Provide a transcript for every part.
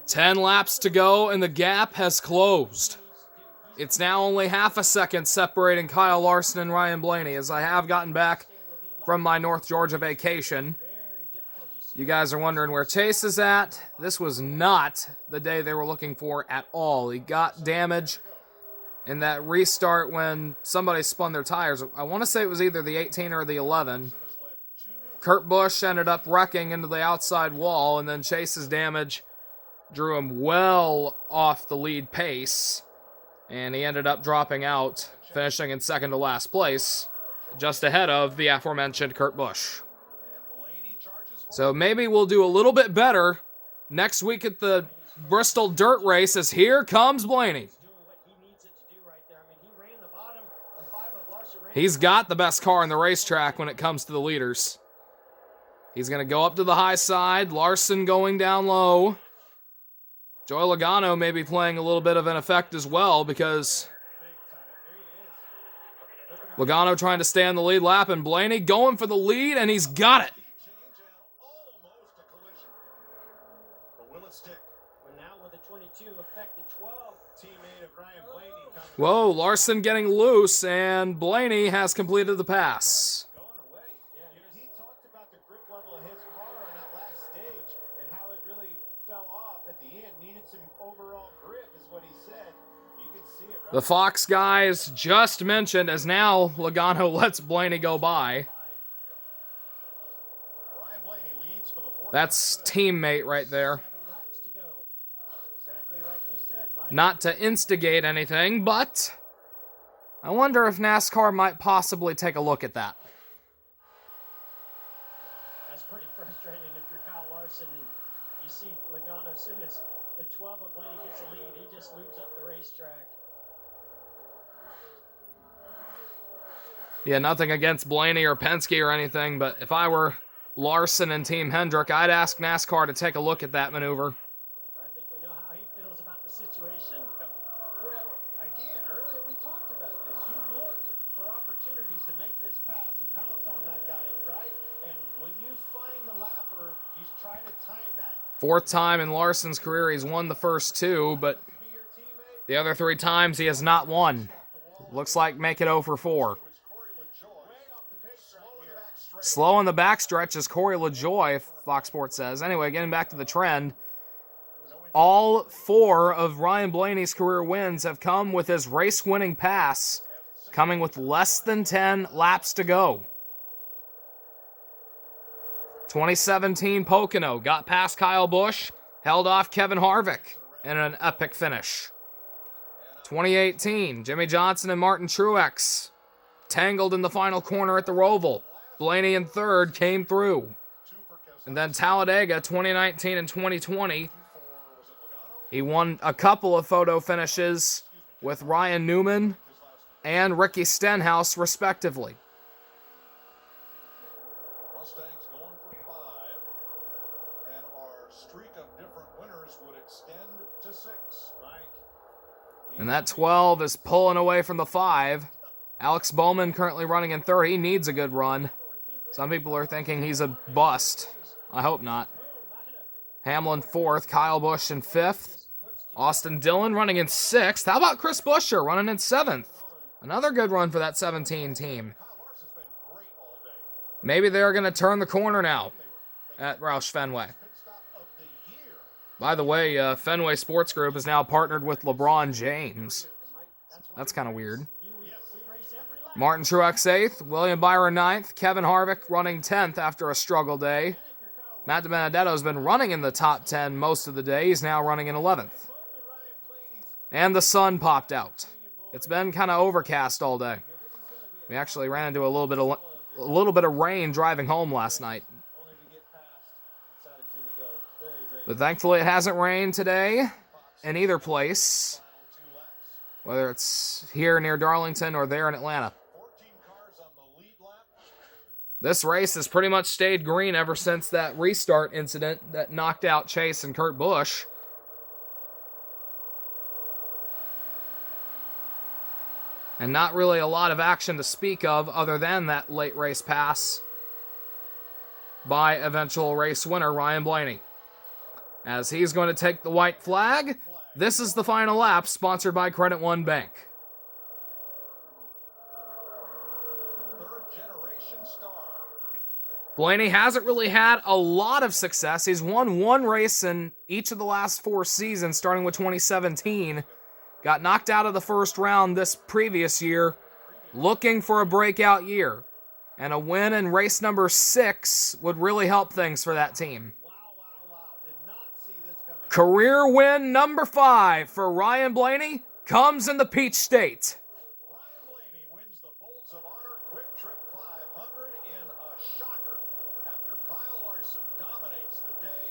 10 laps to go, and the gap has closed. It's now only half a second separating Kyle Larson and Ryan Blaney, as I have gotten back from my North Georgia vacation. You guys are wondering where Chase is at. This was not the day they were looking for at all. He got damage in that restart when somebody spun their tires. I want to say it was either the 18 or the 11. Kurt Busch ended up wrecking into the outside wall, and then Chase's damage drew him well off the lead pace. And he ended up dropping out, finishing in second to last place, just ahead of the aforementioned Kurt Busch. So maybe we'll do a little bit better next week at the Bristol Dirt Race, as here comes Blaney. He's got the best car in the racetrack when it comes to the leaders. He's going to go up to the high side. Larson going down low. Joey Logano may be playing a little bit of an effect as well, because Logano trying to stay on the lead lap, and Blaney going for the lead, and he's got it. Whoa, Larson getting loose, and Blaney has completed the pass. He talked about the grip level of his car on that last stage and how it really fell off at the end. Needed some overall grip is what he said. You can see it right. The Fox guys just mentioned, as now Logano lets Blaney go by. That's teammate right there. Not to instigate anything, but I wonder if NASCAR might possibly take a look at that. That's pretty frustrating if you're Kyle Larson and you see Logano, as soon as the 12 of Blaney gets a lead, he just moves up the racetrack. Yeah, nothing against Blaney or Penske or anything, but if I were Larson and Team Hendrick, I'd ask NASCAR to take a look at that maneuver. I think we know how he feels about the situation. Well, again, earlier we talked about this. You look for opportunities to make this pass and pounce on that guy, right? And when you find the lapper, you try to time that. Fourth time in Larson's career, he's won the first two, but the other three times he has not won. Looks like make it 0 for 4. Slow on the backstretch is Corey LaJoie, Fox Sports says. Anyway, getting back to the trend, all 4 of Ryan Blaney's career wins have come with his race-winning pass, coming with less than 10 laps to go. 2017 Pocono got past Kyle Busch, held off Kevin Harvick in an epic finish. 2018, Jimmy Johnson and Martin Truex tangled in the final corner at the Roval. Blaney in third came through. And then Talladega 2019 and 2020, he won a couple of photo finishes with Ryan Newman and Ricky Stenhouse, respectively. Mustang's going for 5, and our streak of different winners would extend to 6. And that 12 is pulling away from the 5. Alex Bowman currently running in third. He needs a good run. Some people are thinking he's a bust. I hope not. Hamlin 4th, Kyle Busch in 5th. Austin Dillon running in 6th. How about Chris Buescher running in 7th? Another good run for that 17 team. Maybe they're going to turn the corner now at Roush Fenway. By the way, Fenway Sports Group is now partnered with LeBron James. That's kind of weird. Martin Truex 8th, William Byron 9th, Kevin Harvick running 10th after a struggle day. Matt DiBenedetto's been running in the top 10 most of the day. He's now running in 11th. And the sun popped out. It's been kind of overcast all day. We actually ran into a little bit of rain driving home last night. But thankfully it hasn't rained today in either place, whether it's here near Darlington or there in Atlanta. This race has pretty much stayed green ever since that restart incident that knocked out Chase and Kurt Busch. And not really a lot of action to speak of other than that late race pass by eventual race winner Ryan Blaney. as he's going to take the white flag. This is the final lap, sponsored by Credit One Bank. Third-generation star. Blaney hasn't really had a lot of success. He's won one race in each of the last 4 seasons, starting with 2017. Got knocked out of the first round this previous year, looking for a breakout year. And a win in race number 6 would really help things for that team. Did not see this coming. Career win number 5 for Ryan Blaney comes in the Peach State. Ryan Blaney wins the Folds of Honor QuikTrip 500 in a shocker after Kyle Larson dominates the day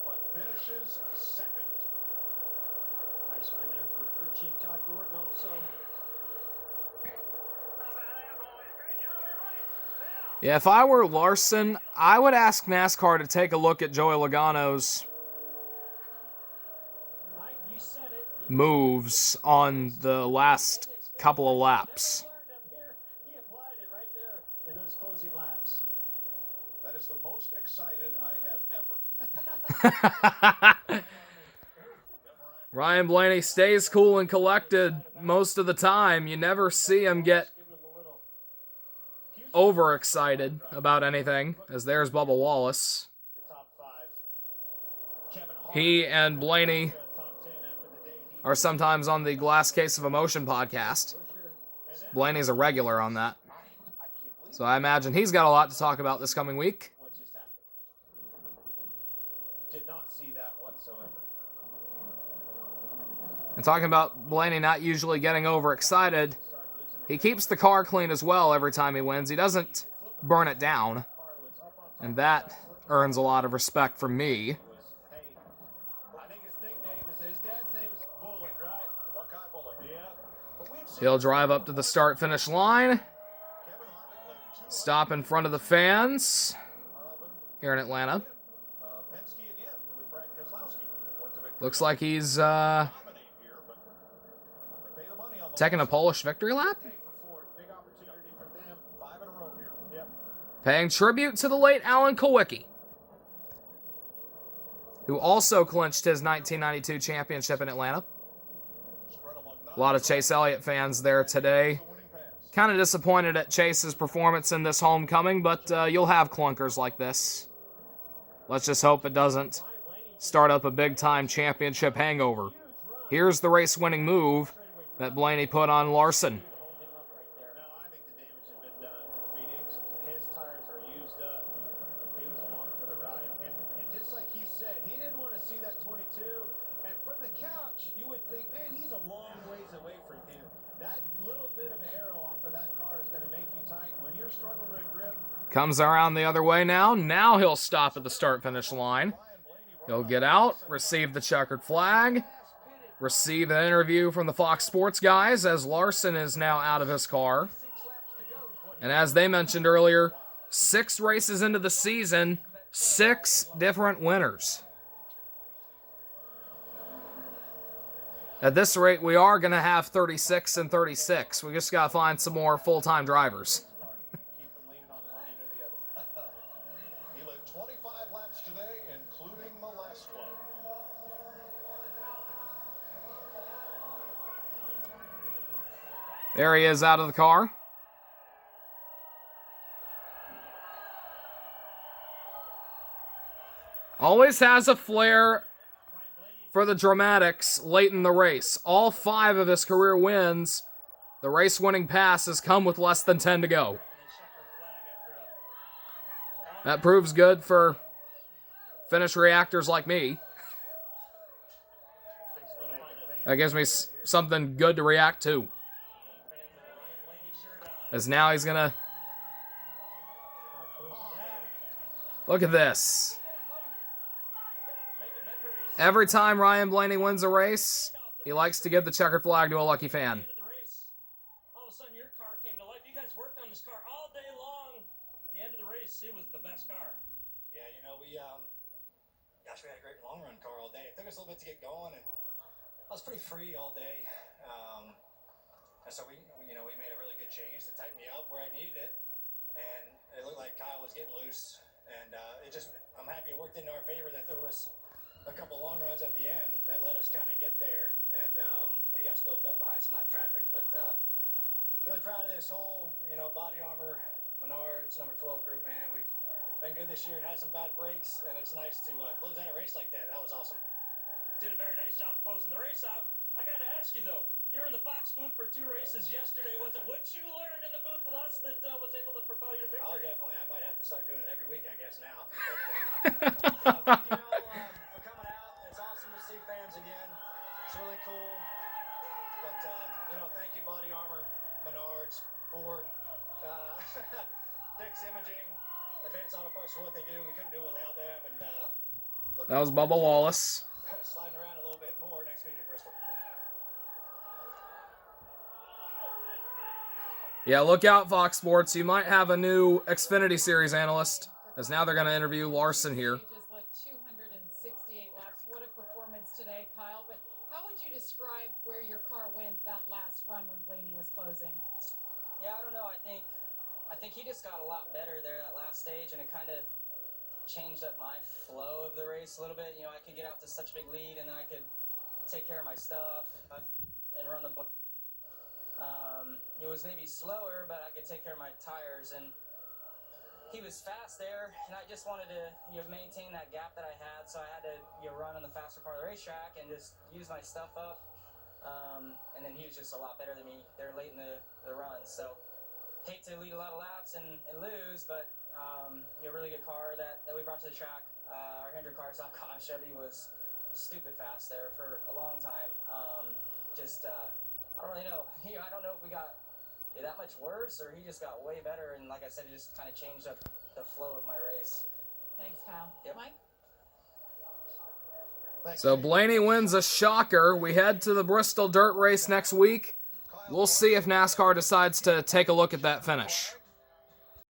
but finishes second. Nice win there for crew chief Todd Gordon also. Yeah, if I were Larson, I would ask NASCAR to take a look at Joey Logano's Mike, you said it. moves on the last couple of laps. He applied it right there in those closing laps. That is the most excited I have ever. Ryan Blaney stays cool and collected most of the time. You never see him get overexcited about anything, as there's Bubba Wallace. Top 5. Kevin Hart, He and Blaney top 10 after the day he are sometimes on the Glass Case of Emotion podcast. Blaney's a regular on that. I can't believe So I imagine he's got a lot to talk about this coming week. what just happened. Did not see that whatsoever. And talking about Blaney not usually getting overexcited, he keeps the car clean as well every time he wins. He doesn't burn it down. And that earns a lot of respect from me. Hey, I think his nickname is, his dad's name is Bullet, right? Buckeye Bullet. Yeah. But we've seen He'll drive up to the start-finish line, Kevin Harvick led 2 stop in front of the fans here in Atlanta. Penske again with Brad Keselowski. Went to victory. Looks like he's Dominate here, but they pay the money on the taking a Polish victory lap. Take for Ford. Big opportunity for them. 5 in a row here. Yep. Paying tribute to the late Alan Kulwicki, who also clinched his 1992 championship in Atlanta. Spread among 9 A lot of Chase Elliott fans there today. winning pass. Kind of disappointed at Chase's performance in this homecoming, but you'll have clunkers like this. Let's just hope it doesn't start up a big-time championship hangover. Here's the race-winning move that Blaney put on Larson. No, I think the damage has been done. I mean, his tires are used up. He was along for the ride. And just like he said, he didn't want to see that 22. And from the couch, you would think, man, he's a long ways away from him. That little bit of arrow off of that car is going to make you tight. When you're struggling with grip, Comes around the other way now. Now he'll stop at the start-finish line. He'll get out, receive the checkered flag, receive an interview from the Fox Sports guys as Larson is now out of his car. And as they mentioned earlier, 6 races into the season, 6 different winners. At this rate, we are going to have 36 and 36. We just got to find some more full-time drivers. keep them leaning on one end or the other. He led 25 laps today, including the last one. There he is out of the car. Always has a flair for the dramatics late in the race. All 5 of his career wins, the race-winning pass has come with less than 10 to go. That proves good for finish reactors like me. That gives me something good to react to. As now he's gonna... Look at this. Every time Ryan Blaney wins a race, he likes to give the checkered flag to a lucky fan. All of a sudden, your car came to life. You guys worked on this car all day long. At the end of the race, it was the best car. Yeah, you know, we had a great long run car all day. It took us a little bit to get going, and I was pretty free all day. And so we made a really good change to tighten me up where I needed it, and it looked like Kyle was getting loose. And I'm happy it worked into our favor that there was a couple long runs at the end that let us kind of get there, and he got slowed up behind some lap traffic. But really proud of this whole, Body Armor, Menards, number 12 group, man. We've been good this year and had some bad breaks, and it's nice to close out a race like that. That was awesome. Did a very nice job closing the race out. I got to ask you, though, you were in the Fox booth for 2 races yesterday. Was it what you learned in the booth with us that was able to propel you to victory? Oh, definitely. I might have to start doing it every week, I guess, now. But, thank you all for coming out. It's awesome to see fans again. It's really cool. But, thank you, Body Armor, Menards, Ford, Dex Imaging, Advanced Auto Parts for what they do. We couldn't do it without them. And That was Bubba Wallace. sliding around a little bit more next week at Bristol. Yeah, look out, Fox Sports. You might have a new Xfinity Series analyst, as now they're going to interview Larson here. Just like 268 laps. What a performance today, Kyle. But how would you describe where your car went that last run when Blaney was closing? Yeah, I don't know. I think he just got a lot better there that last stage, and it kind of changed up my flow of the race a little bit. I could get out to such a big lead, and then I could take care of my stuff and run the book. It was maybe slower, but I could take care of my tires, and he was fast there, and I just wanted to maintain that gap that I had, so I had to run on the faster part of the racetrack and just use my stuff up. And then he was just a lot better than me there late in the run. So hate to lead a lot of laps and lose, but really good car that we brought to the track. Our Hendrick Cars.com Chevy was stupid fast there for a long time. I don't really know. I don't know if we got that much worse or he just got way better. And like I said, it just kind of changed up the flow of my race. Thanks, Kyle. Yep. Mike? So Blaney wins a shocker. We head to the Bristol dirt race next week. We'll see if NASCAR decides to take a look at that finish.